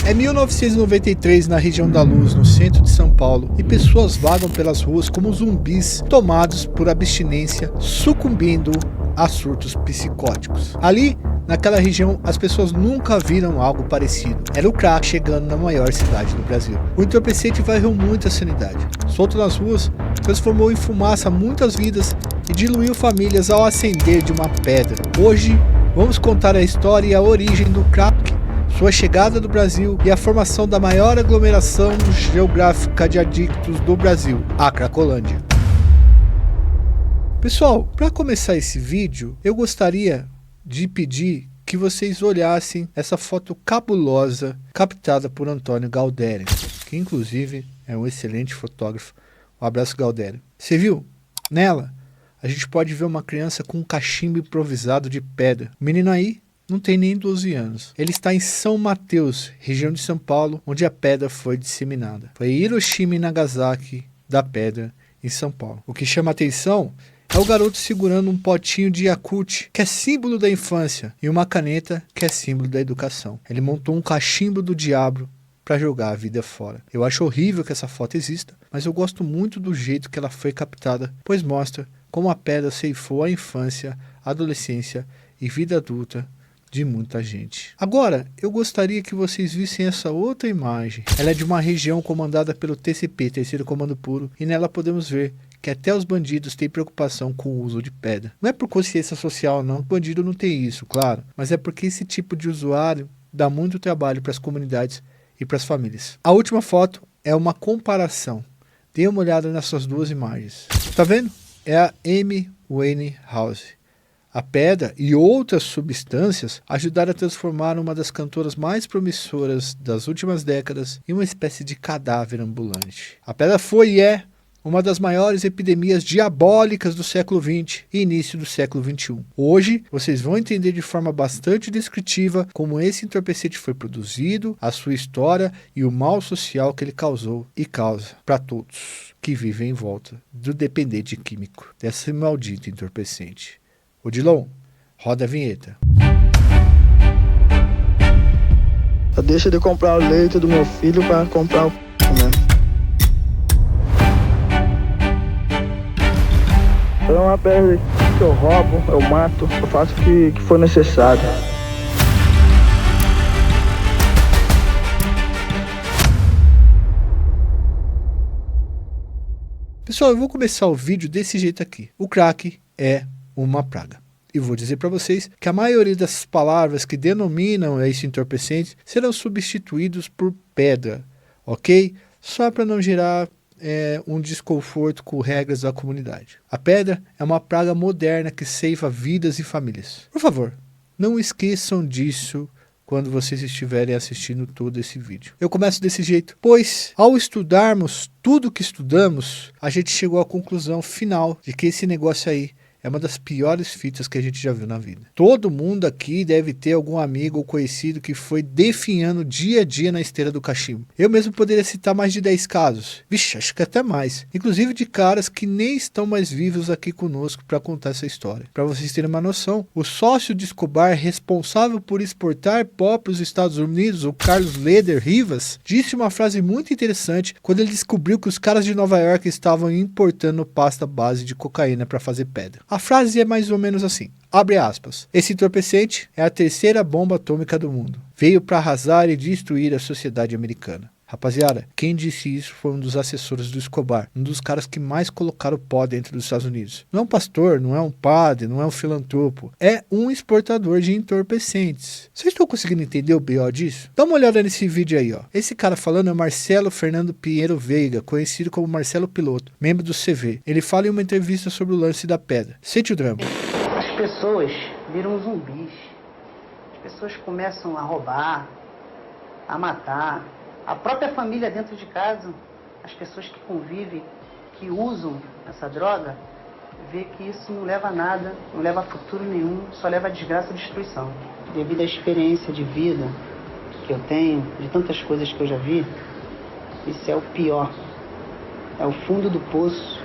É 1993 na região da Luz, no centro de São Paulo, e pessoas vagam pelas ruas como zumbis tomados por abstinência, sucumbindo a surtos psicóticos. Ali, naquela região, as pessoas nunca viram algo parecido. Era o crack chegando na maior cidade do Brasil. O entorpecente varreu muita sanidade. Solto nas ruas, transformou em fumaça muitas vidas e diluiu famílias ao acender de uma pedra. Hoje, vamos contar a história e a origem do crack, sua chegada no Brasil e a formação da maior aglomeração geográfica de adictos do Brasil, a Cracolândia. Pessoal, para começar esse vídeo, eu gostaria de pedir que vocês olhassem essa foto cabulosa captada por Antônio Galdério, que inclusive é um excelente fotógrafo. Um abraço, Galdério. Você viu? Nela, a gente pode ver uma criança com um cachimbo improvisado de pedra. O menino aí não tem nem 12 anos. Ele está em São Mateus, região de São Paulo, onde a pedra foi disseminada. Foi Hiroshima e Nagasaki da pedra em São Paulo. O que chama atenção é o garoto segurando um potinho de Yakult, que é símbolo da infância, e uma caneta, que é símbolo da educação. Ele montou um cachimbo do diabo para jogar a vida fora. Eu acho horrível que essa foto exista, mas eu gosto muito do jeito que ela foi captada, pois mostra como a pedra ceifou a infância, a adolescência e vida adulta de muita gente. Agora, eu gostaria que vocês vissem essa outra imagem. Ela é de uma região comandada pelo TCP, Terceiro Comando Puro, e nela podemos ver que até os bandidos têm preocupação com o uso de pedra. Não é por consciência social não, o bandido não tem isso, claro, mas é porque esse tipo de usuário dá muito trabalho para as comunidades e para as famílias. A última foto é uma comparação. Dê uma olhada nessas duas imagens. Tá vendo? É a Amy Winehouse. A pedra e outras substâncias ajudaram a transformar uma das cantoras mais promissoras das últimas décadas em uma espécie de cadáver ambulante. A pedra foi e é uma das maiores epidemias diabólicas do século XX e início do século XXI. Hoje, vocês vão entender de forma bastante descritiva como esse entorpecente foi produzido, a sua história e o mal social que ele causou e causa para todos que vivem em volta do dependente químico, desse maldito entorpecente. Odilon, roda a vinheta. Deixa de comprar o leite do meu filho para comprar o né? É uma pedra que eu roubo, eu mato, eu faço o que for necessário. Pessoal, eu vou começar o vídeo desse jeito aqui. O crack é uma praga. E vou dizer para vocês que a maioria das palavras que denominam esse entorpecente serão substituídos por pedra, ok? Só para não gerar um desconforto com regras da comunidade. A pedra é uma praga moderna que ceifa vidas e famílias. Por favor, não esqueçam disso quando vocês estiverem assistindo todo esse vídeo. Eu começo desse jeito, pois ao estudarmos tudo que estudamos, a gente chegou à conclusão final de que esse negócio aí é uma das piores fitas que a gente já viu na vida. Todo mundo aqui deve ter algum amigo ou conhecido que foi definhando dia a dia na esteira do cachimbo. Eu mesmo poderia citar mais de 10 casos. Vixe, acho que até mais. Inclusive de caras que nem estão mais vivos aqui conosco para contar essa história. Para vocês terem uma noção, o sócio de Escobar responsável por exportar pó para os Estados Unidos, o Carlos Leder Rivas, disse uma frase muito interessante quando ele descobriu que os caras de Nova York estavam importando pasta base de cocaína para fazer pedra. A frase é mais ou menos assim, abre aspas, esse entorpecente é a terceira bomba atômica do mundo. Veio para arrasar e destruir a sociedade americana. Rapaziada, quem disse isso foi um dos assessores do Escobar, um dos caras que mais colocaram pó dentro dos Estados Unidos. Não é um pastor, não é um padre, não é um filantropo, é um exportador de entorpecentes. Vocês estão conseguindo entender o B.O. disso? Dá uma olhada nesse vídeo aí, ó. Esse cara falando é Marcelo Fernando Pinheiro Veiga, conhecido como Marcelo Piloto, membro do CV. Ele fala em uma entrevista sobre o lance da pedra. Sente o drama. As pessoas viram zumbis. As pessoas começam a roubar, a matar. A própria família dentro de casa, as pessoas que convivem, que usam essa droga, vê que isso não leva a nada, não leva a futuro nenhum, só leva a desgraça e destruição. Devido à experiência de vida que eu tenho, de tantas coisas que eu já vi, isso é o pior. É o fundo do poço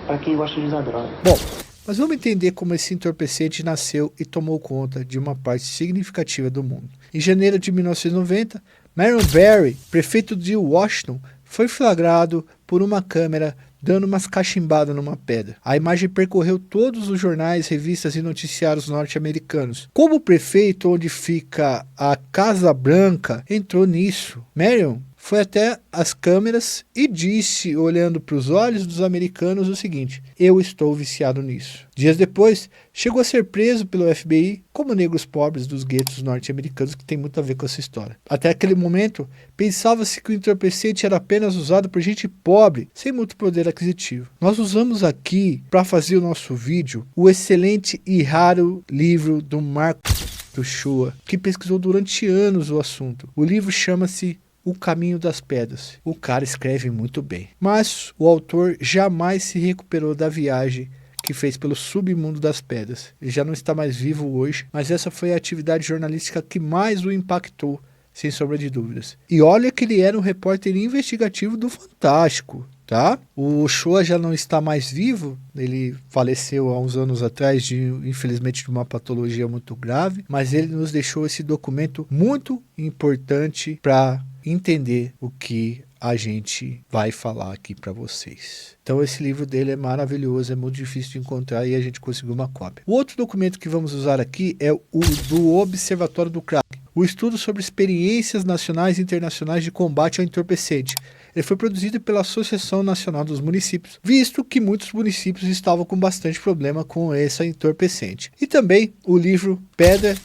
para quem gosta de usar droga. Bom, mas vamos entender como esse entorpecente nasceu e tomou conta de uma parte significativa do mundo. Em janeiro de 1990, Marion Barry, prefeito de Washington, foi flagrado por uma câmera dando umas cachimbadas numa pedra. A imagem percorreu todos os jornais, revistas e noticiários norte-americanos. Como prefeito, onde fica a Casa Branca, entrou nisso. Marion foi até as câmeras e disse, olhando para os olhos dos americanos, o seguinte: eu estou viciado nisso. Dias depois, chegou a ser preso pelo FBI como negros pobres dos guetos norte-americanos, que tem muito a ver com essa história. Até aquele momento, pensava-se que o entorpecente era apenas usado por gente pobre, sem muito poder aquisitivo. Nós usamos aqui, para fazer o nosso vídeo, o excelente e raro livro do Marcus Uchoa, que pesquisou durante anos o assunto. O livro chama-se O Caminho das Pedras. O cara escreve muito bem. Mas o autor jamais se recuperou da viagem que fez pelo submundo das pedras. Ele já não está mais vivo hoje, mas essa foi a atividade jornalística que mais o impactou, sem sombra de dúvidas. E olha que ele era um repórter investigativo do Fantástico, tá? O Uchoa já não está mais vivo, ele faleceu há uns anos atrás, infelizmente, de uma patologia muito grave, mas ele nos deixou esse documento muito importante para entender o que a gente vai falar aqui para vocês. Então esse livro dele é maravilhoso, é muito difícil de encontrar e a gente conseguiu uma cópia. O outro documento que vamos usar aqui é o do Observatório do Crack, o estudo sobre experiências nacionais e internacionais de combate ao entorpecente. Ele foi produzido pela Associação Nacional dos Municípios, visto que muitos municípios estavam com bastante problema com essa entorpecente. E também o livro Pedra,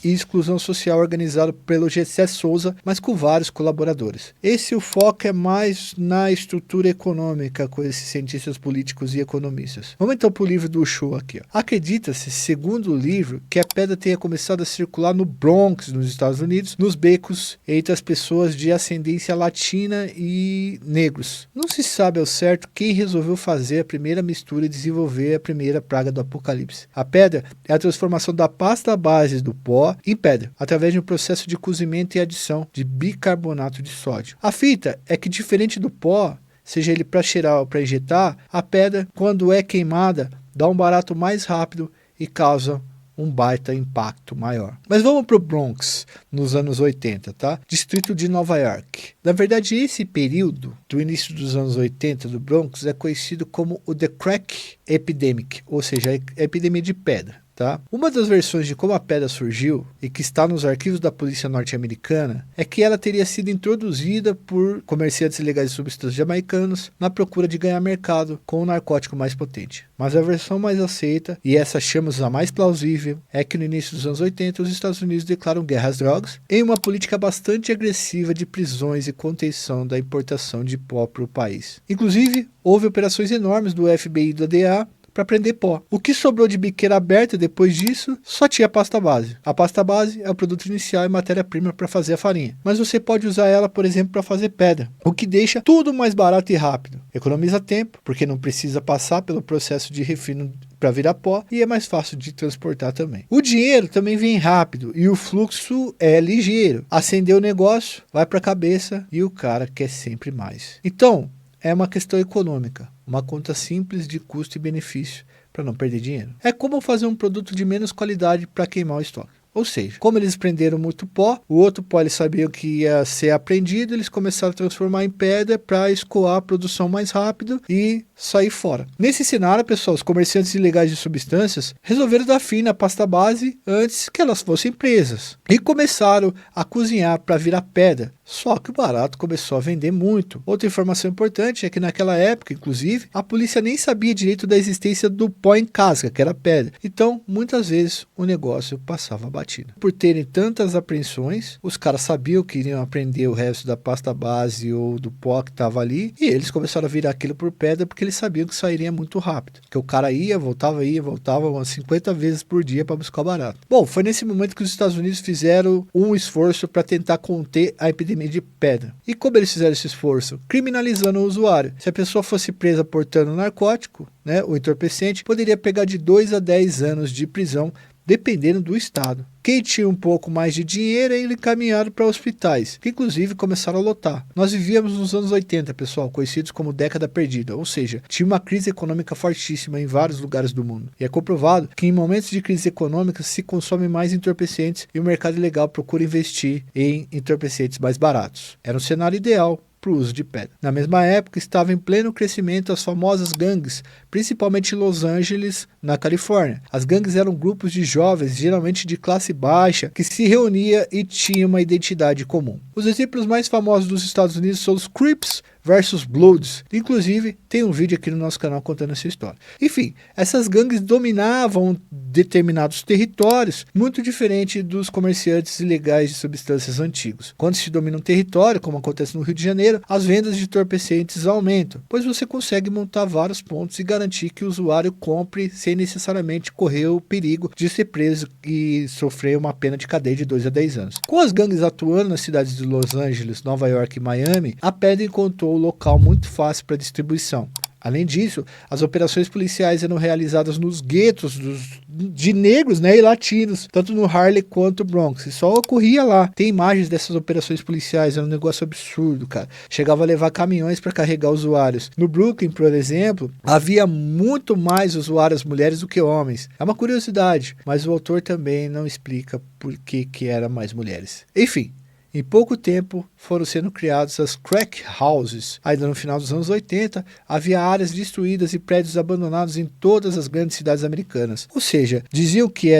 e Exclusão Social, organizado pelo Gessé Souza, mas com vários colaboradores. Esse o foco é mais na estrutura econômica com esses cientistas políticos e economistas. Vamos então para o livro do Uchoa aqui. Acredita-se, segundo o livro, que a pedra tenha começado a circular no Bronx, nos Estados Unidos, nos becos entre as pessoas de ascendência latina e negros. Não se sabe ao certo quem resolveu fazer a primeira mistura e desenvolver a primeira praga do apocalipse. A pedra é a transformação da pasta base do pó em pedra, através de um processo de cozimento e adição de bicarbonato de sódio. A fita é que, diferente do pó, seja ele para cheirar ou para injetar, a pedra, quando é queimada, dá um barato mais rápido e causa um baita impacto maior. Mas vamos para o Bronx, nos anos 80, tá? Distrito de Nova York. Na verdade, esse período do início dos anos 80 do Bronx é conhecido como o The Crack Epidemic, ou seja, a epidemia de pedra. Tá? Uma das versões de como a pedra surgiu, e que está nos arquivos da polícia norte-americana, é que ela teria sido introduzida por comerciantes ilegais de substâncias jamaicanos na procura de ganhar mercado com o narcótico mais potente. Mas a versão mais aceita, e essa achamos a mais plausível, é que no início dos anos 80 os Estados Unidos declaram guerra às drogas em uma política bastante agressiva de prisões e contenção da importação de pó para o país. Inclusive, houve operações enormes do FBI e do DEA para prender pó. O que sobrou de biqueira aberta depois disso só tinha pasta base. A pasta base é o produto inicial e matéria-prima para fazer a farinha. Mas você pode usar ela, por exemplo, para fazer pedra, o que deixa tudo mais barato e rápido. Economiza tempo, porque não precisa passar pelo processo de refino para virar pó e é mais fácil de transportar também. O dinheiro também vem rápido e o fluxo é ligeiro. Acendeu o negócio, vai para a cabeça e o cara quer sempre mais. Então, é uma questão econômica, uma conta simples de custo e benefício para não perder dinheiro. É como fazer um produto de menos qualidade para queimar o estoque. Ou seja, como eles prenderam muito pó, o outro pó eles sabiam que ia ser apreendido, eles começaram a transformar em pedra para escoar a produção mais rápido e sair fora. Nesse cenário, pessoal, os comerciantes ilegais de substâncias resolveram dar fim na pasta base antes que elas fossem presas e começaram a cozinhar para virar pedra. Só que o barato começou a vender muito. Outra informação importante é que naquela época, inclusive, a polícia nem sabia direito da existência do pó em casca, que era pedra. Então, muitas vezes, o negócio passava batido. Por terem tantas apreensões, os caras sabiam que iriam apreender o resto da pasta base ou do pó que estava ali, e eles começaram a virar aquilo por pedra porque eles sabiam que sairia muito rápido. Porque o cara ia, voltava umas 50 vezes por dia para buscar o barato. Bom, foi nesse momento que os Estados Unidos fizeram um esforço para tentar conter a epidemia de pedra. E como eles fizeram esse esforço? Criminalizando o usuário. Se a pessoa fosse presa portando narcótico, o entorpecente, poderia pegar de 2 a 10 anos de prisão, dependendo do estado. Quem tinha um pouco mais de dinheiro era encaminhado para hospitais, que inclusive começaram a lotar. Nós vivíamos nos anos 80, pessoal, conhecidos como década perdida, ou seja, tinha uma crise econômica fortíssima em vários lugares do mundo. E é comprovado que em momentos de crise econômica se consome mais entorpecentes e o mercado ilegal procura investir em entorpecentes mais baratos. Era um cenário ideal para o uso de pedra. Na mesma época, estava em pleno crescimento as famosas gangues, principalmente em Los Angeles, na Califórnia. As gangues eram grupos de jovens, geralmente de classe baixa, que se reunia e tinha uma identidade comum. Os exemplos mais famosos dos Estados Unidos são os Crips versus Bloods. Inclusive, tem um vídeo aqui no nosso canal contando essa história. Enfim, essas gangues dominavam determinados territórios, muito diferente dos comerciantes ilegais de substâncias antigos. Quando se domina um território, como acontece no Rio de Janeiro, as vendas de entorpecentes aumentam, pois você consegue montar vários pontos e garantir que o usuário compre sem necessariamente correr o perigo de ser preso e sofrer uma pena de cadeia de 2 a 10 anos. Com as gangues atuando nas cidades de Los Angeles, Nova York e Miami, a pedra encontrou um local muito fácil para distribuição. Além disso, as operações policiais eram realizadas nos guetos de negros, né, e latinos, tanto no Harlem quanto no Bronx. E só ocorria lá. Tem imagens dessas operações policiais, era um negócio absurdo, cara. Chegava a levar caminhões para carregar usuários. No Brooklyn, por exemplo, havia muito mais usuários mulheres do que homens. É uma curiosidade, mas o autor também não explica por que era mais mulheres. Enfim. Em pouco tempo foram sendo criadas as crack houses. Ainda no final dos anos 80, havia áreas destruídas e prédios abandonados em todas as grandes cidades americanas. Ou seja, diziam que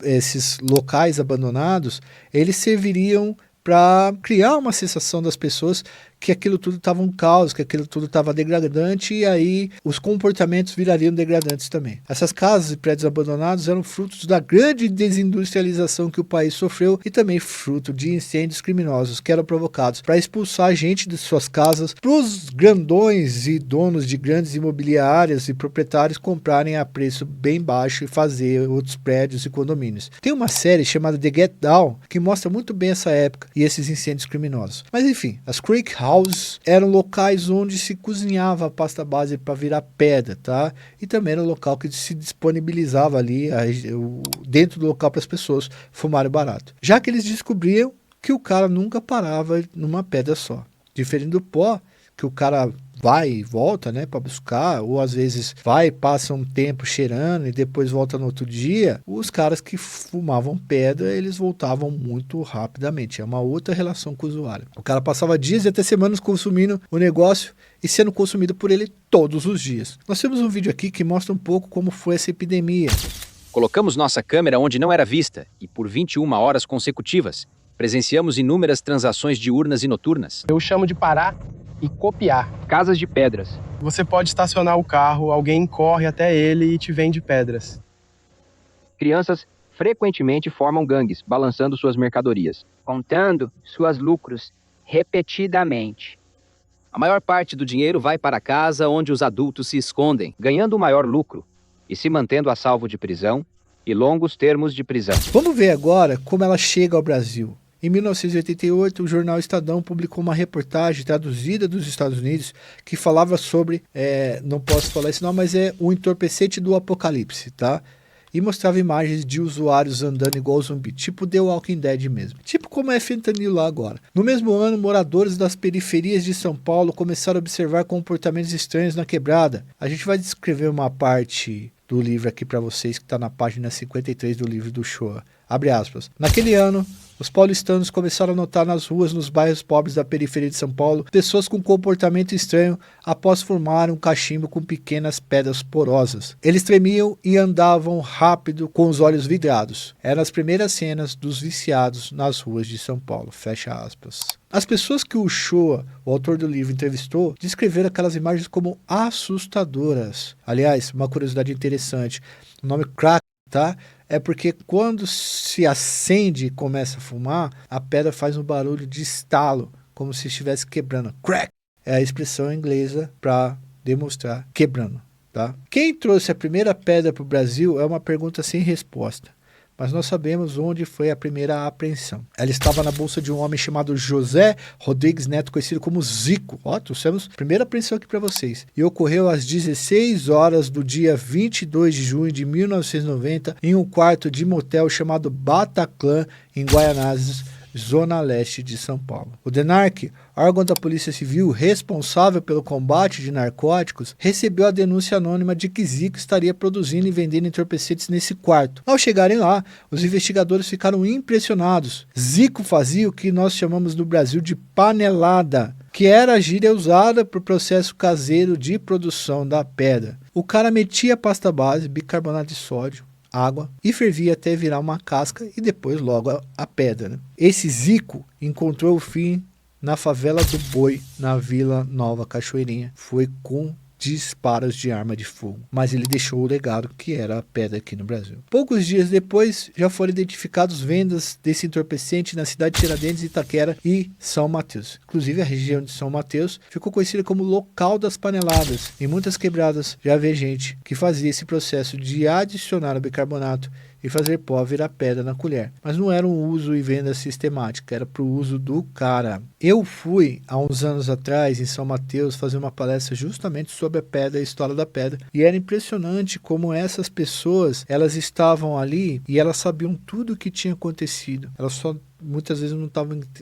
esses locais abandonados, eles serviriam para criar uma sensação das pessoas que aquilo tudo estava um caos, que aquilo tudo estava degradante, e aí os comportamentos virariam degradantes também. Essas casas e prédios abandonados eram frutos da grande desindustrialização que o país sofreu e também fruto de incêndios criminosos que eram provocados para expulsar gente de suas casas, para os grandões e donos de grandes imobiliárias e proprietários comprarem a preço bem baixo e fazer outros prédios e condomínios. Tem uma série chamada The Get Down que mostra muito bem essa época e esses incêndios criminosos. Mas enfim, as Creek Houses eram locais onde se cozinhava a pasta base para virar pedra, tá? E também era um local que se disponibilizava ali dentro do local para as pessoas fumarem barato. Já que eles descobriam que o cara nunca parava numa pedra só. Diferente do pó, que o cara vai e volta, né, para buscar, ou às vezes vai e passa um tempo cheirando e depois volta no outro dia, os caras que fumavam pedra, eles voltavam muito rapidamente. É uma outra relação com o usuário. O cara passava dias e até semanas consumindo o negócio e sendo consumido por ele todos os dias. Nós temos um vídeo aqui que mostra um pouco como foi essa epidemia. Colocamos nossa câmera onde não era vista e por 21 horas consecutivas presenciamos inúmeras transações diurnas e noturnas. Eu chamo de parar e copiar. Casas de pedras. Você pode estacionar o carro, alguém corre até ele e te vende pedras. Crianças frequentemente formam gangues, balançando suas mercadorias, contando suas lucros repetidamente. A maior parte do dinheiro vai para casa onde os adultos se escondem, ganhando o maior lucro e se mantendo a salvo de prisão e longos termos de prisão. Vamos ver agora como ela chega ao Brasil. Em 1988, o jornal Estadão publicou uma reportagem traduzida dos Estados Unidos que falava sobre, não posso falar isso não, mas é o entorpecente do apocalipse, tá? E mostrava imagens de usuários andando igual zumbi, tipo The Walking Dead mesmo. Tipo como é fentanil lá agora. No mesmo ano, moradores das periferias de São Paulo começaram a observar comportamentos estranhos na quebrada. A gente vai descrever uma parte do livro aqui para vocês, que está na página 53 do livro do Shoah. Abre aspas. Naquele ano, os paulistanos começaram a notar nas ruas, nos bairros pobres da periferia de São Paulo, pessoas com comportamento estranho após formar um cachimbo com pequenas pedras porosas. Eles tremiam e andavam rápido com os olhos vidrados. Eram as primeiras cenas dos viciados nas ruas de São Paulo. Fecha aspas. As pessoas que o Shoah, o autor do livro, entrevistou, descreveram aquelas imagens como assustadoras. Aliás, uma curiosidade interessante, o nome crack, tá? É porque quando se acende e começa a fumar, a pedra faz um barulho de estalo, como se estivesse quebrando. Crack é a expressão inglesa para demonstrar quebrando, tá? Quem trouxe a primeira pedra para o Brasil é uma pergunta sem resposta. mas nós sabemos onde foi a primeira apreensão. Ela estava na bolsa de um homem chamado José Rodrigues Neto, conhecido como Zico. Ó, trouxemos a primeira apreensão aqui para vocês. E ocorreu às 16 horas do dia 22 de junho de 1990, em um quarto de motel chamado Bataclan, em Guaianazes, Zona Leste de São Paulo. O DENARC, órgão da Polícia Civil responsável pelo combate de narcóticos, recebeu a denúncia anônima de que Zico estaria produzindo e vendendo entorpecentes nesse quarto. Ao chegarem lá, os investigadores ficaram impressionados. Zico fazia o que nós chamamos no Brasil de panelada, que era a gíria usada para o processo caseiro de produção da pedra. O cara metia a pasta base, bicarbonato de sódio, água e fervia até virar uma casca e depois logo a pedra, né? Esse Zico encontrou o fim na favela do Boi, na Vila Nova Cachoeirinha. Foi com disparos de arma de fogo, mas ele deixou o legado que era a pedra aqui no Brasil. Poucos dias depois, já foram identificados vendas desse entorpecente na cidade de Tiradentes, Itaquera e São Mateus. Inclusive, a região de São Mateus ficou conhecida como local das paneladas. Em muitas quebradas já havia gente que fazia esse processo de adicionar o bicarbonato e fazer pó virar pedra na colher. Mas não era um uso e venda sistemática, era para o uso do cara. Eu fui, há uns anos atrás, em São Mateus, fazer uma palestra justamente sobre a pedra, a história da pedra. E era impressionante como essas pessoas, elas estavam ali e elas sabiam tudo o que tinha acontecido. Elas só muitas vezes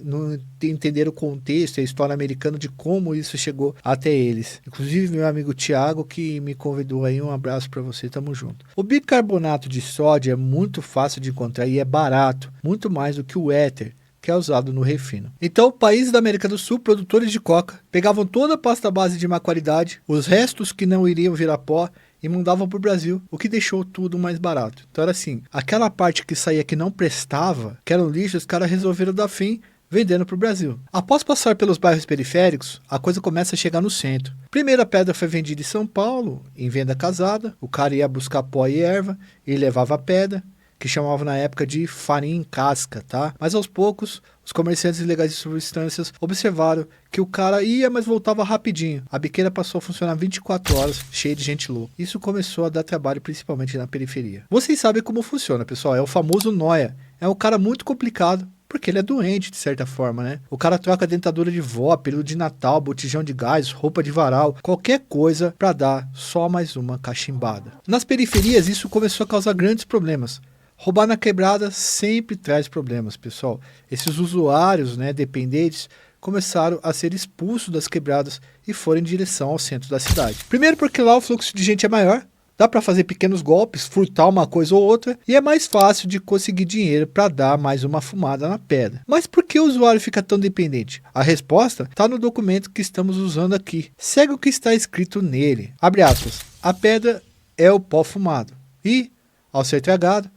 não entenderam o contexto e a história americana de como isso chegou até eles. Inclusive meu amigo Tiago que me convidou aí, um abraço para você, tamo junto. O bicarbonato de sódio é muito fácil de encontrar e é barato, muito mais do que o éter, que é usado no refino. Então, países da América do Sul, produtores de coca, pegavam toda a pasta base de má qualidade, os restos que não iriam virar pó, e mandavam para o Brasil, o que deixou tudo mais barato. Então era assim, aquela parte que saía que não prestava, que era um lixo, os caras resolveram dar fim vendendo para o Brasil. Após passar pelos bairros periféricos, a coisa começa a chegar no centro. Primeiro a pedra foi vendida em São Paulo, em venda casada, o cara ia buscar pó e erva, e levava a pedra, que chamavam na época de farinha em casca, tá? Mas aos poucos, os comerciantes ilegais de substâncias observaram que o cara ia, mas voltava rapidinho. A biqueira passou a funcionar 24 horas, cheia de gente louca. Isso começou a dar trabalho, principalmente na periferia. Vocês sabem como funciona, pessoal. É o famoso nóia. É um cara muito complicado, porque ele é doente, de certa forma, né? O cara troca dentadura de vó, período de Natal, botijão de gás, roupa de varal, qualquer coisa para dar só mais uma cachimbada. Nas periferias, isso começou a causar grandes problemas. Roubar na quebrada sempre traz problemas, pessoal. Esses usuários, né, dependentes, começaram a ser expulsos das quebradas e foram em direção ao centro da cidade. Primeiro porque lá o fluxo de gente é maior, dá para fazer pequenos golpes, furtar uma coisa ou outra, e é mais fácil de conseguir dinheiro para dar mais uma fumada na pedra. Mas por que o usuário fica tão dependente? A resposta está no documento que estamos usando aqui. Segue o que está escrito nele. Abre aspas. A pedra é o pó fumado e, ao ser tragado,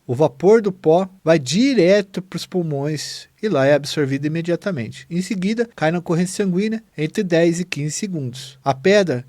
o vapor do pó vai direto para os pulmões e lá é absorvido imediatamente. Em seguida, cai na corrente sanguínea entre 10 e 15 segundos. A pedra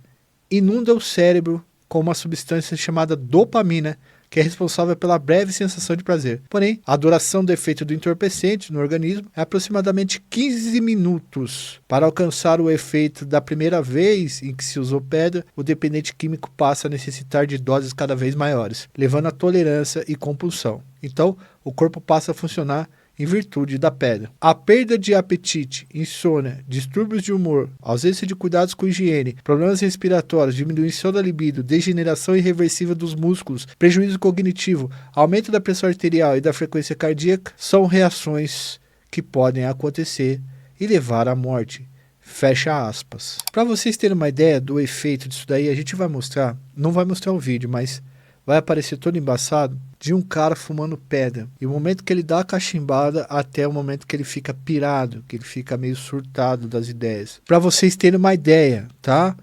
inunda o cérebro com uma substância chamada dopamina, que é responsável pela breve sensação de prazer. Porém, a duração do efeito do entorpecente no organismo é aproximadamente 15 minutos. Para alcançar o efeito da primeira vez em que se usou pedra, o dependente químico passa a necessitar de doses cada vez maiores, levando à tolerância e compulsão. Então, o corpo passa a funcionar em virtude da pedra. A perda de apetite, insônia, distúrbios de humor, ausência de cuidados com higiene, problemas respiratórios, diminuição da libido, degeneração irreversível dos músculos, prejuízo cognitivo, aumento da pressão arterial e da frequência cardíaca são reações que podem acontecer e levar à morte. Fecha aspas. Para vocês terem uma ideia do efeito disso daí, a gente vai mostrar, não vai mostrar o vídeo, mas vai aparecer todo embaçado de um cara fumando pedra. E o momento que ele dá a cachimbada até o momento que ele fica pirado, que ele fica meio surtado das ideias. Para vocês terem uma ideia, tá?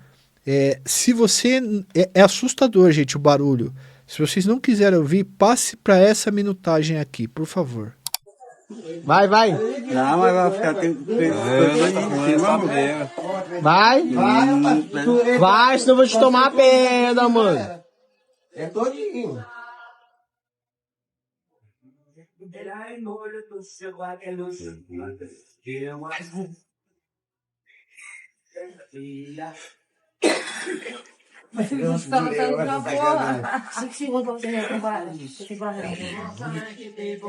Se você... É assustador, gente, o barulho. Se vocês não quiserem ouvir, passe para essa minutagem aqui, por favor. Vai. Não, mas vai ficar Vai, senão eu vou te tomar a pedra, mano. É todinho. Você tá lutando na bola. 5 segundos pra você retomar. Você tem que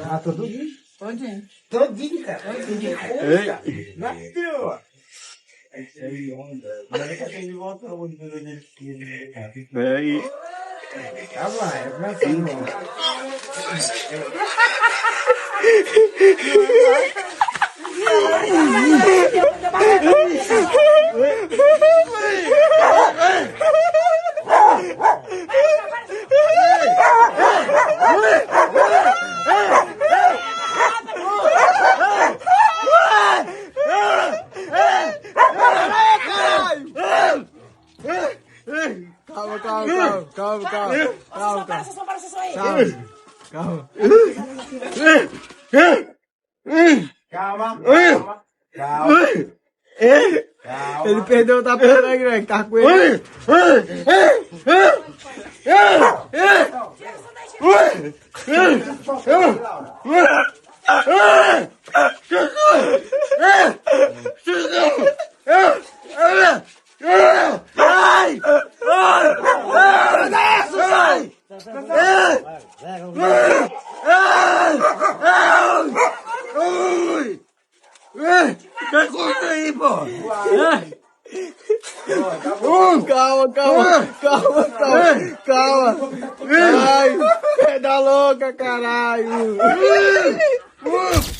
Ah, todo dia? Todinho. Todinho, cara. Todinho. Nasceu. Peraí. Tá vai, vai ser bom. Calma. Ele perdeu o tapa, né, Greg? Tá com ele. Calma. Ai, pedra louca, caralho.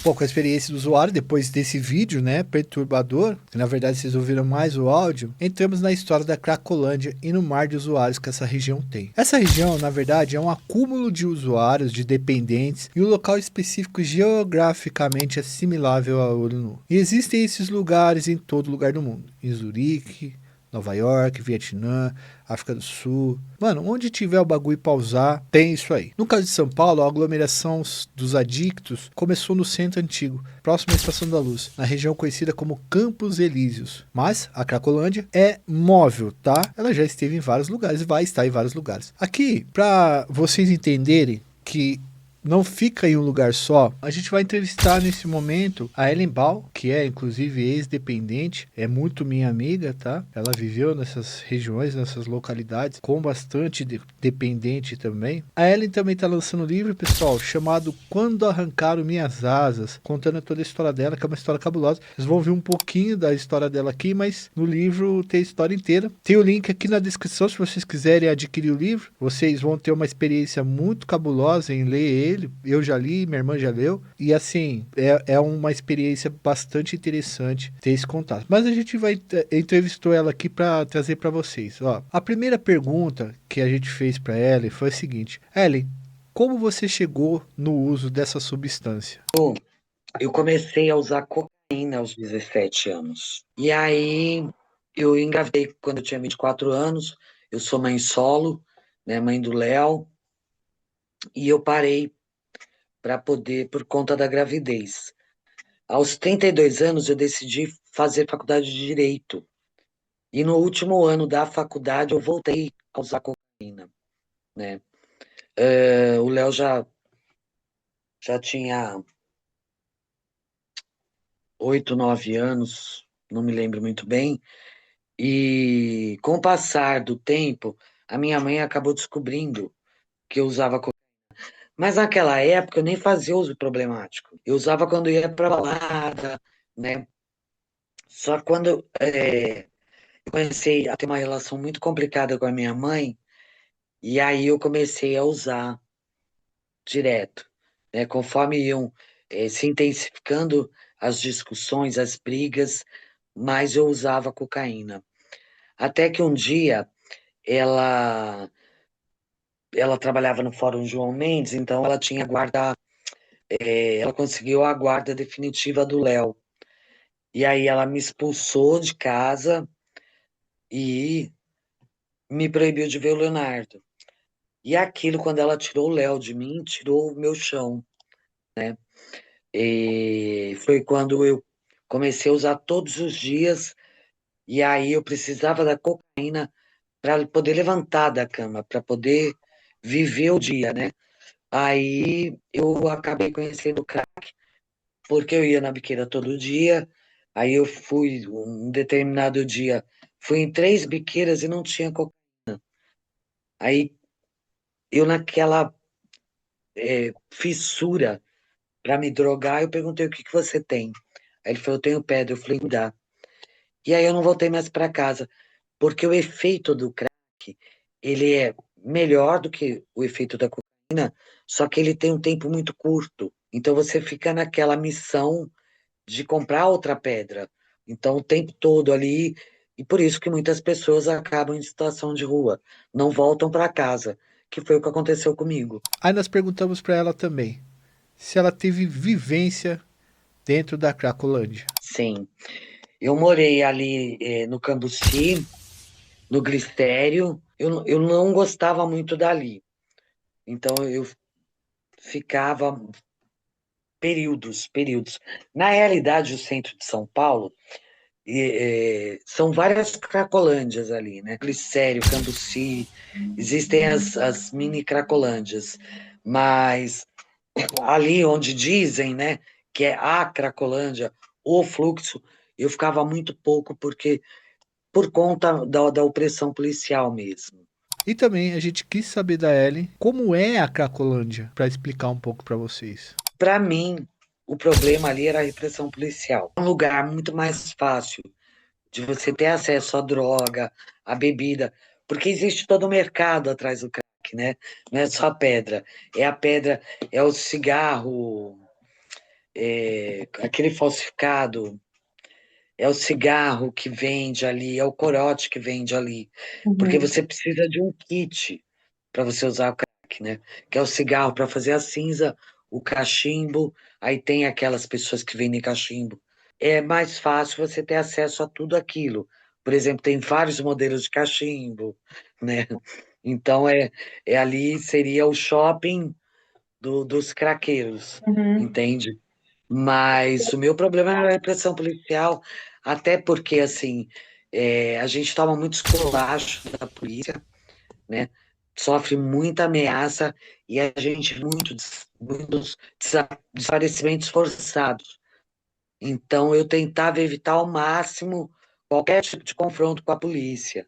Bom, com a experiência do usuário, depois desse vídeo, né, perturbador, que na verdade vocês ouviram mais o áudio, entramos na história da Cracolândia e no mar de usuários que essa região tem. Essa região, na verdade, é um acúmulo de usuários, de dependentes, e um local específico geograficamente assimilável a olho nu. E existem esses lugares em todo lugar do mundo, em Zurique, Nova York, Vietnã, África do Sul. Mano, onde tiver o bagulho pra usar, tem isso aí. No caso de São Paulo, a aglomeração dos adictos começou no centro antigo, próximo à Estação da Luz, na região conhecida como Campos Elíseos. Mas a Cracolândia é móvel, tá? Ela já esteve em vários lugares e vai estar em vários lugares. Aqui, pra vocês entenderem que não fica em um lugar só, a gente vai entrevistar nesse momento a Ellen Ball, que é inclusive ex-dependente, é muito minha amiga, tá? Ela viveu nessas regiões, nessas localidades, com bastante dependente também. A Ellen também tá lançando um livro, pessoal, chamado Quando Arrancaram Minhas Asas, contando toda a história dela, que é uma história cabulosa. Vocês vão ver um pouquinho da história dela aqui, mas no livro tem a história inteira. Tem o link aqui na descrição, se vocês quiserem adquirir o livro. Vocês vão ter uma experiência muito cabulosa em ler ele. Eu já li, minha irmã já leu, e assim, é uma experiência bastante interessante ter esse contato. Mas a gente entrevistou ela aqui para trazer para vocês. Ó, a primeira pergunta que a gente fez para Ellen foi a seguinte: Ellen, como você chegou no uso dessa substância? Bom, eu comecei a usar cocaína aos 17 anos. E aí, eu engravidei quando eu tinha 24 anos, eu sou mãe solo, né, mãe do Léo, e eu parei para poder, por conta da gravidez. Aos 32 anos, eu decidi fazer faculdade de Direito. E no último ano da faculdade, eu voltei a usar cocaína, né? O Léo já tinha 8, 9 anos, não me lembro muito bem. E com o passar do tempo, a minha mãe acabou descobrindo que eu usava cocaína. Mas naquela época eu nem fazia uso problemático. Eu usava quando ia para balada, né? Só que quando eu comecei a ter uma relação muito complicada com a minha mãe, e aí eu comecei a usar direto, né? Conforme iam se intensificando as discussões, as brigas, mais eu usava cocaína. Até que um dia ela trabalhava no Fórum João Mendes, então ela tinha guarda, ela conseguiu a guarda definitiva do Léo. E aí ela me expulsou de casa e me proibiu de ver o Leonardo. E aquilo, quando ela tirou o Léo de mim, tirou o meu chão, né? E foi quando eu comecei a usar todos os dias, e aí eu precisava da cocaína para poder levantar da cama, para poder viver o dia, né? Aí eu acabei conhecendo o crack, porque eu ia na biqueira todo dia, Aí eu fui, um determinado dia, fui em 3 biqueiras e não tinha cocaína. Aí eu naquela fissura para me drogar, eu perguntei o que que você tem. Aí ele falou, eu tenho pedra. Eu falei, me dá. E aí eu não voltei mais para casa, porque o efeito do crack, ele é melhor do que o efeito da cocaína, só que ele tem um tempo muito curto. Então você fica naquela missão de comprar outra pedra. Então o tempo todo ali, e por isso que muitas pessoas acabam em situação de rua, não voltam para casa, que foi o que aconteceu comigo. Aí nós perguntamos para ela também se ela teve vivência dentro da Cracolândia. Sim, eu morei ali no Cambuci, no Glicério, eu não gostava muito dali. Então eu ficava períodos. Na realidade, o centro de São Paulo são várias cracolândias ali, né? Glicério, Cambuci, existem as mini cracolândias, mas ali onde dizem, né, que é a Cracolândia, o fluxo, eu ficava muito pouco porque por conta da opressão policial mesmo. E também a gente quis saber da Ellen como é a Cracolândia, para explicar um pouco para vocês. Para mim, o problema ali era a repressão policial. Um lugar muito mais fácil de você ter acesso à droga, à bebida, porque existe todo o mercado atrás do crack, né? Não é só a pedra. É a pedra, é o cigarro, aquele falsificado, é o cigarro que vende ali, é o corote que vende ali. Porque você precisa de um kit para você usar o crack, né? Que é o cigarro para fazer a cinza, o cachimbo, aí tem aquelas pessoas que vendem cachimbo. É mais fácil você ter acesso a tudo aquilo. Por exemplo, tem vários modelos de cachimbo, né? Então, ali seria o shopping dos craqueiros, entende? Mas o meu problema era a repressão policial, até porque, assim, a gente toma muito esculacho da polícia, né? Sofre muita ameaça e a gente muitos desaparecimentos forçados. Então, eu tentava evitar ao máximo qualquer tipo de confronto com a polícia,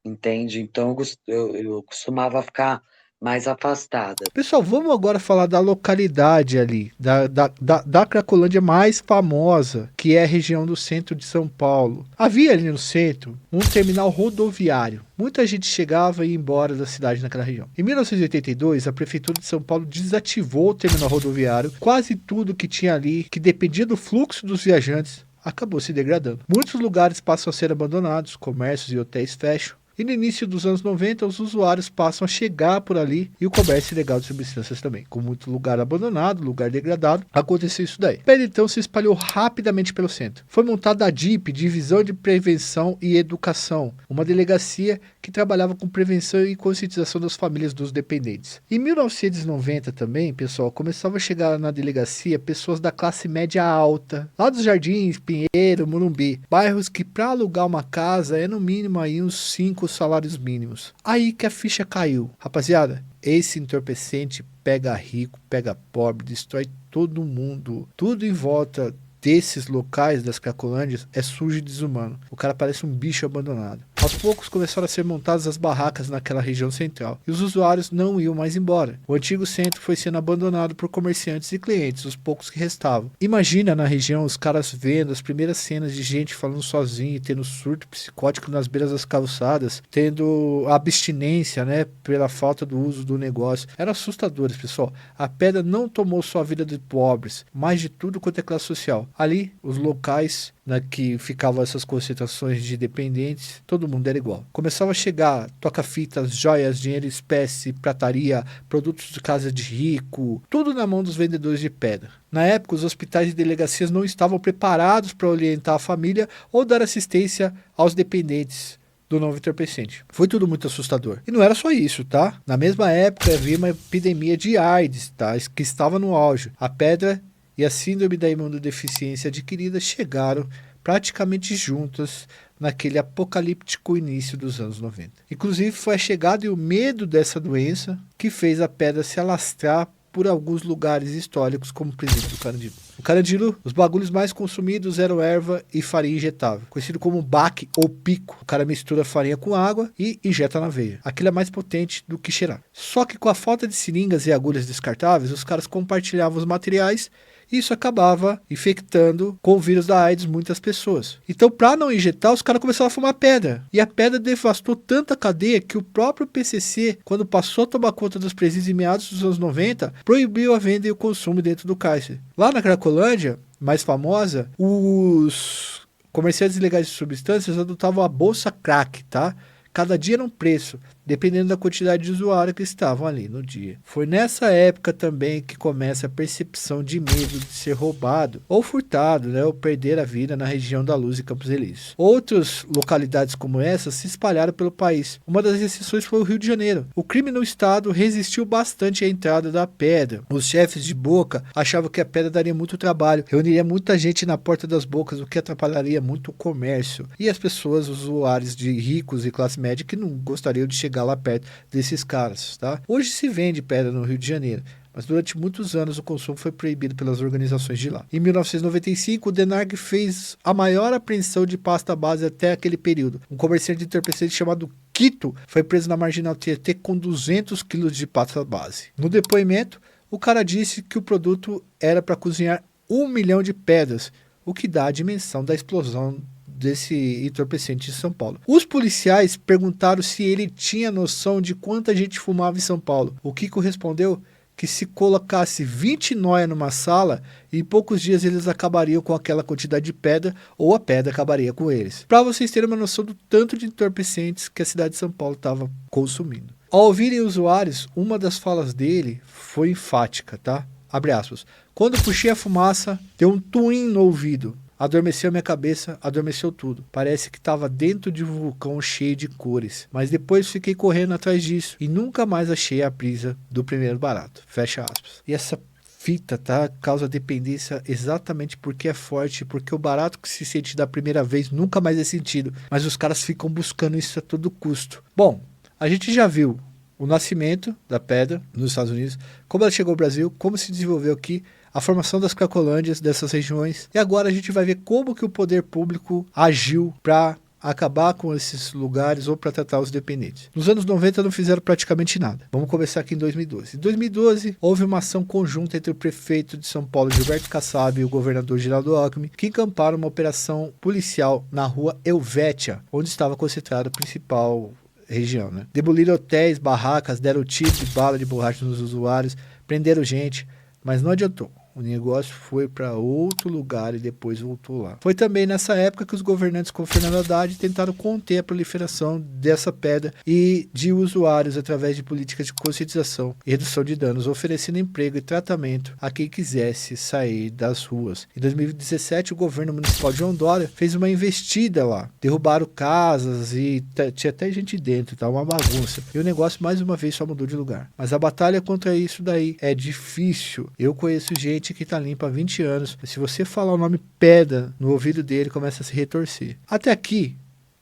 entende? Então, eu costumava ficar mais afastada. Pessoal, vamos agora falar da localidade ali, da Cracolândia mais famosa, que é a região do centro de São Paulo. Havia ali no centro um terminal rodoviário. Muita gente chegava e ia embora da cidade naquela região. Em 1982, a Prefeitura de São Paulo desativou o terminal rodoviário. Quase tudo que tinha ali, que dependia do fluxo dos viajantes, acabou se degradando. Muitos lugares passam a ser abandonados, comércios e hotéis fecham. E no início dos anos 90, os usuários passam a chegar por ali e o comércio ilegal de substâncias também. Com muito lugar abandonado, lugar degradado, aconteceu isso daí. A pedra então se espalhou rapidamente pelo centro. Foi montada a DIP, Divisão de Prevenção e Educação, uma delegacia que trabalhava com prevenção e conscientização das famílias dos dependentes. Em 1990 também, pessoal, começava a chegar na delegacia pessoas da classe média alta, lá dos Jardins, Pinheiro, Morumbi, bairros que para alugar uma casa é no mínimo aí uns 5 salários mínimos. Aí que a ficha caiu. Rapaziada, esse entorpecente pega rico, pega pobre, destrói todo mundo. Tudo em volta desses locais, das Cracolândias, é sujo e desumano. O cara parece um bicho abandonado. Aos poucos começaram a ser montadas as barracas naquela região central, e os usuários não iam mais embora. O antigo centro foi sendo abandonado por comerciantes e clientes, os poucos que restavam. Imagina na região os caras vendo as primeiras cenas de gente falando sozinho, tendo surto psicótico nas beiras das calçadas, tendo abstinência, né, pela falta do uso do negócio. Eram assustadores, pessoal. A pedra não tomou só a vida de pobres, mas de tudo quanto é classe social. Ali, os locais que ficavam essas concentrações de dependentes, todo mundo era igual. Começava a chegar toca-fitas, joias, dinheiro em espécie, prataria, produtos de casa de rico, tudo na mão dos vendedores de pedra. Na época, os hospitais e delegacias não estavam preparados para orientar a família ou dar assistência aos dependentes do novo entorpecente. Foi tudo muito assustador. E não era só isso, tá? Na mesma época, havia uma epidemia de AIDS, tá? Que estava no auge. A pedra e a síndrome da imunodeficiência adquirida chegaram praticamente juntas naquele apocalíptico início dos anos 90. Inclusive foi a chegada e o medo dessa doença que fez a pedra se alastrar por alguns lugares históricos, como o presídio do Carandiru. No Carandiru, os bagulhos mais consumidos eram erva e farinha injetável, conhecido como baque ou pico. O cara mistura farinha com água e injeta na veia. Aquilo é mais potente do que cheirar. Só que com a falta de seringas e agulhas descartáveis, os caras compartilhavam os materiais e isso acabava infectando com o vírus da AIDS muitas pessoas. Então, para não injetar, os caras começaram a fumar pedra. E a pedra devastou tanta cadeia que o próprio PCC, quando passou a tomar conta dos presídios em meados dos anos 90, proibiu a venda e o consumo dentro do cárcere. Lá na Cracolândia, mais famosa, os comerciantes ilegais de substâncias adotavam a bolsa crack, tá? Cada dia era um preço, dependendo da quantidade de usuários que estavam ali no dia. Foi nessa época também que começa a percepção de medo de ser roubado ou furtado, né, ou perder a vida na região da Luz e Campos Elíseos. Outras localidades como essa se espalharam pelo país. Uma das exceções foi o Rio de Janeiro. O crime no estado resistiu bastante à entrada da pedra. Os chefes de boca achavam que a pedra daria muito trabalho, reuniria muita gente na porta das bocas, o que atrapalharia muito o comércio. E as pessoas, usuários de ricos e classe média, que não gostariam de chegar lá perto desses caras, tá? Hoje se vende pedra no Rio de Janeiro, mas durante muitos anos o consumo foi proibido pelas organizações de lá. Em 1995, o DENARG fez a maior apreensão de pasta base até aquele período. Um comerciante de entorpecente chamado Quito foi preso na Marginal Tietê com 200 quilos de pasta base. No depoimento, o cara disse que o produto era para cozinhar 1 milhão de pedras, o que dá a dimensão da explosão desse entorpecente de São Paulo. Os policiais perguntaram se ele tinha noção de quanta gente fumava em São Paulo. O Kiko respondeu que se colocasse 20 nóia numa sala, em poucos dias eles acabariam com aquela quantidade de pedra, ou a pedra acabaria com eles. Para vocês terem uma noção do tanto de entorpecentes que a cidade de São Paulo estava consumindo. Ao ouvirem usuários, uma das falas dele foi enfática, tá? Abre aspas. Quando puxei a fumaça, deu um twin no ouvido. Adormeceu minha cabeça, adormeceu tudo. Parece que estava dentro de um vulcão cheio de cores. Mas depois fiquei correndo atrás disso e nunca mais achei a brisa do primeiro barato. Fecha aspas. E essa fita, tá? Causa dependência exatamente porque é forte, porque o barato que se sente da primeira vez nunca mais é sentido. Mas os caras ficam buscando isso a todo custo. Bom, a gente já viu o nascimento da pedra nos Estados Unidos, como ela chegou ao Brasil, como se desenvolveu aqui, a formação das cracolândias dessas regiões. E agora a gente vai ver como que o poder público agiu para acabar com esses lugares ou para tratar os dependentes. Nos anos 90 não fizeram praticamente nada. Vamos começar aqui em 2012. Em 2012, houve uma ação conjunta entre o prefeito de São Paulo, Gilberto Kassab, e o governador Geraldo Alckmin, que encamparam uma operação policial na rua Helvétia, onde estava concentrada a principal região, né? Demoliram hotéis, barracas, deram tiro de bala de borracha nos usuários, prenderam gente, mas não adiantou. O negócio foi para outro lugar e depois voltou lá. Foi também nessa época que os governantes com Fernando Haddad tentaram conter a proliferação dessa pedra e de usuários através de políticas de conscientização e redução de danos, oferecendo emprego e tratamento a quem quisesse sair das ruas. Em 2017, o governo municipal de João Dória fez uma investida lá. Derrubaram casas e tinha até gente dentro, tá? Uma bagunça. E o negócio, mais uma vez, só mudou de lugar. Mas a batalha contra isso daí é difícil. Eu conheço gente que tá limpa há 20 anos. Se você falar o nome pedra no ouvido dele, começa a se retorcer. Até aqui,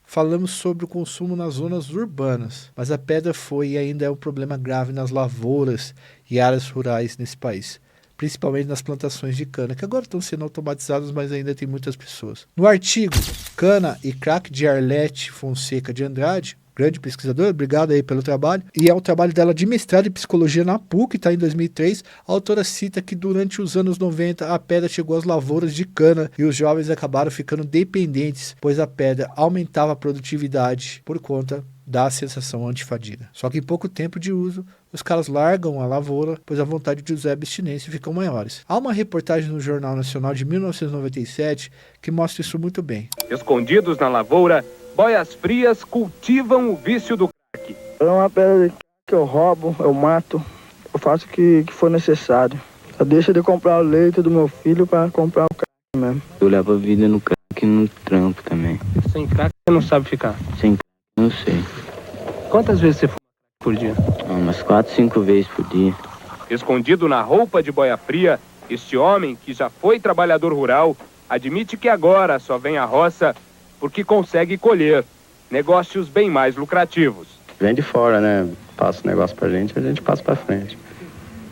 falamos sobre o consumo nas zonas urbanas, mas a pedra foi e ainda é um problema grave nas lavouras e áreas rurais nesse país, principalmente nas plantações de cana, que agora estão sendo automatizadas, mas ainda tem muitas pessoas. No artigo Cana e Crack, de Arlete Fonseca de Andrade, grande pesquisadora, obrigado aí pelo trabalho, e é um trabalho dela de mestrado em psicologia na PUC, está em 2003, a autora cita que durante os anos 90 a pedra chegou às lavouras de cana e os jovens acabaram ficando dependentes, pois a pedra aumentava a produtividade por conta da sensação antifadiga. Só que em pouco tempo de uso, os caras largam a lavoura, pois a vontade de usar a abstinência ficam maiores. Há uma reportagem no Jornal Nacional de 1997 que mostra isso muito bem. Escondidos na lavoura, boias frias cultivam o vício do crack. É uma pedra que eu roubo, eu mato, eu faço o que for necessário. Eu deixo de comprar o leite do meu filho para comprar o crack mesmo. Eu levo a vida no crack e no trampo também. Sem crack você não sabe ficar? Sem crack não sei. Quantas vezes você fuma por dia? Umas 4, 5 vezes por dia. Escondido na roupa de boia fria, este homem, que já foi trabalhador rural, admite que agora só vem à roça porque consegue colher negócios bem mais lucrativos. Vem de fora, né? Passa o negócio pra gente, a gente passa pra frente.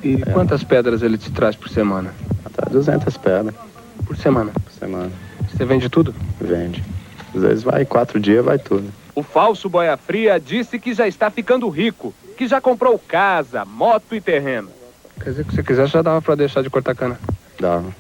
E quantas pedras ele te traz por semana? Até 200 pedras. Por semana? Por semana. Você vende tudo? Vende. Às vezes vai 4 dias, vai tudo. O falso boia fria disse que já está ficando rico, que já comprou casa, moto e terreno. Quer dizer que se quiser já dava pra deixar de cortar cana? Dava.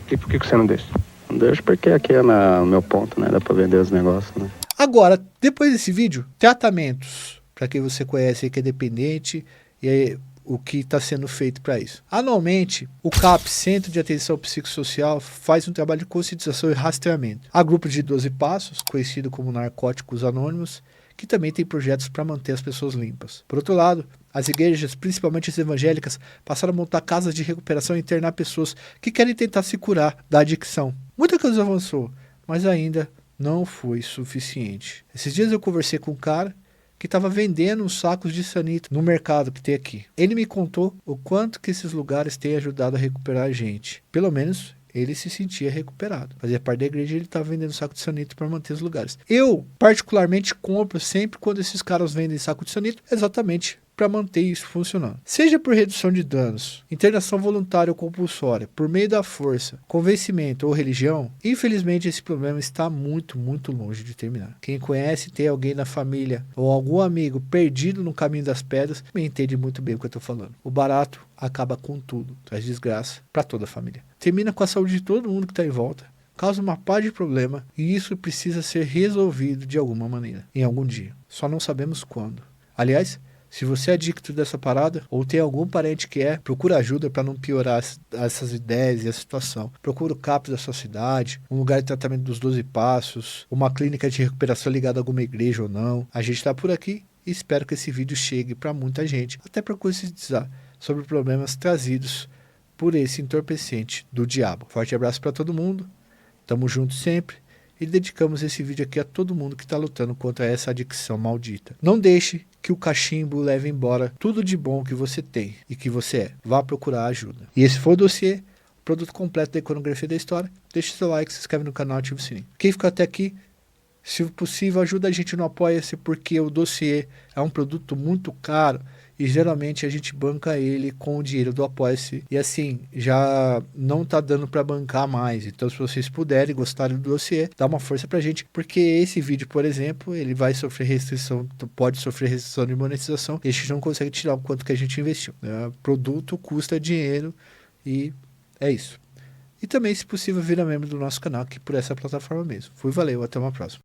E por que você não deixa? Não deixo porque aqui é o meu ponto, né? Dá pra vender os negócios, né? Agora, depois desse vídeo, tratamentos, para quem você conhece aí que é dependente e aí, o que está sendo feito para isso. Anualmente, o CAP, Centro de Atenção Psicossocial, faz um trabalho de conscientização e rastreamento. Há grupo de 12 passos, conhecido como Narcóticos Anônimos, que também tem projetos para manter as pessoas limpas. Por outro lado, as igrejas, principalmente as evangélicas, passaram a montar casas de recuperação e internar pessoas que querem tentar se curar da adicção. Muita coisa avançou, mas ainda não foi suficiente. Esses dias eu conversei com um cara que estava vendendo uns sacos de sanito no mercado que tem aqui. Ele me contou o quanto que esses lugares têm ajudado a recuperar a gente. Pelo menos ele se sentia recuperado. Fazia parte da igreja e ele estava vendendo saco de sanito para manter os lugares. Eu, particularmente, compro sempre quando esses caras vendem saco de sanito, exatamente para manter isso funcionando. Seja por redução de danos, internação voluntária ou compulsória, por meio da força, convencimento ou religião, infelizmente esse problema está muito, muito longe de terminar. Quem conhece, tem alguém na família ou algum amigo perdido no caminho das pedras, me entende muito bem o que eu estou falando. O barato acaba com tudo, traz desgraça para toda a família. Termina com a saúde de todo mundo que está em volta, causa uma pá de problema e isso precisa ser resolvido de alguma maneira, em algum dia. Só não sabemos quando. Aliás, se você é adicto dessa parada, ou tem algum parente que procura ajuda para não piorar essas ideias e a situação. Procura o CAPS da sua cidade, um lugar de tratamento dos 12 passos, uma clínica de recuperação ligada a alguma igreja ou não. A gente está por aqui e espero que esse vídeo chegue para muita gente, até para conscientizar sobre problemas trazidos por esse entorpecente do diabo. Forte abraço para todo mundo, tamo junto sempre. E dedicamos esse vídeo aqui a todo mundo que está lutando contra essa adicção maldita. Não deixe que o cachimbo leve embora tudo de bom que você tem e que você é. Vá procurar ajuda. E esse foi o dossiê, produto completo da iconografia da história. Deixe seu like, se inscreve no canal e ativa o sininho. Quem ficou até aqui, se possível, ajuda a gente no Apoia-se, porque o dossiê é um produto muito caro e geralmente a gente banca ele com o dinheiro do Apoia-se. E assim, já não tá dando para bancar mais. Então, se vocês puderem gostarem do dossiê, dá uma força pra gente, porque esse vídeo, por exemplo, ele vai sofrer restrição, pode sofrer restrição de monetização, e a gente não consegue tirar o quanto que a gente investiu. O produto custa dinheiro e é isso. E também, se possível, vira membro do nosso canal aqui por essa plataforma mesmo. Fui, valeu, até uma próxima.